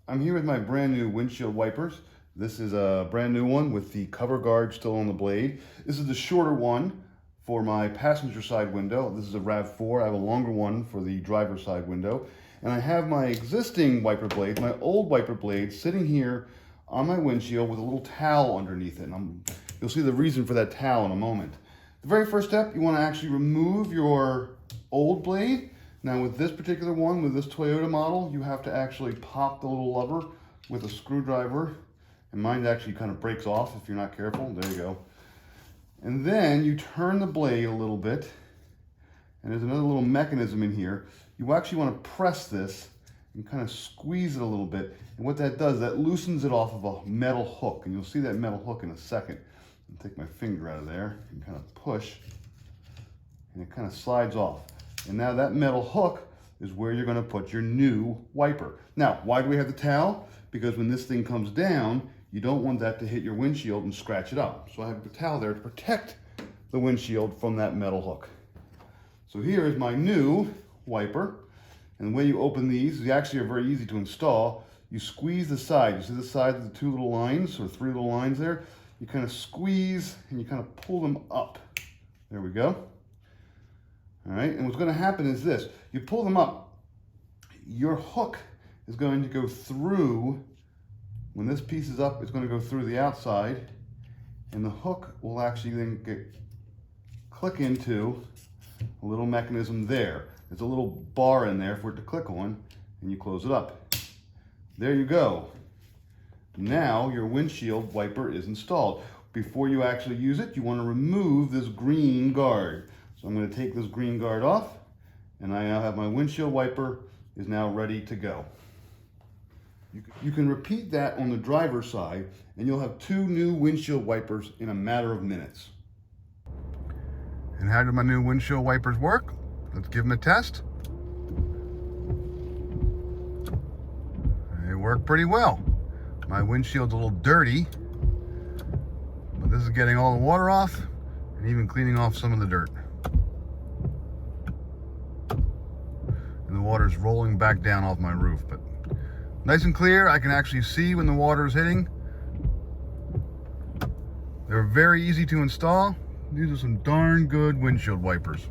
I'm here with my brand new windshield wipers. This is a brand new one with the cover guard still on the blade. This is the shorter one for my passenger side window. This is a RAV4. I have a longer one for the driver's side window. And I have my existing wiper blade, my old wiper blade, sitting here on my windshield with a little towel underneath it. And you'll see the reason for that towel in a moment. The very first step, you want to actually remove your old blade. Now with this particular one, with this Toyota model, you have to actually pop the little lever with a screwdriver. And mine actually kind of breaks off if you're not careful. There you go. And then you turn the blade a little bit. And there's another little mechanism in here. You actually want to press this and kind of squeeze it a little bit. And what that does, that loosens it off of a metal hook. And you'll see that metal hook in a second. I'll take my finger out of there and kind of push. And it kind of slides off. And now that metal hook is where you're going to put your new wiper. Now, why do we have the towel? Because when this thing comes down, you don't want that to hit your windshield and scratch it up. So I have the towel there to protect the windshield from that metal hook. So here is my new wiper. And the way you open these actually are very easy to install. You squeeze the side. You see the side of the two little lines or three little lines there? You kind of squeeze and you kind of pull them up. There we go. All right, and what's going to happen is this. You pull them up, your hook is going to go through, when this piece is up, it's going to go through the outside, and the hook will actually then click into a little mechanism there. There's a little bar in there for it to click on, and you close it up. There you go. Now your windshield wiper is installed. Before you actually use it, you want to remove this green guard. So I'm going to take this green guard off, and I now have my windshield wiper is now ready to go. You can repeat that on the driver's side, and you'll have two new windshield wipers in a matter of minutes. And how do my new windshield wipers work? Let's give them a test. They work pretty well. My windshield's a little dirty, but this is getting all the water off and even cleaning off some of the dirt. And the water's rolling back down off my roof, but nice and clear. I can actually see when the water is hitting. They're very easy to install. These are some darn good windshield wipers.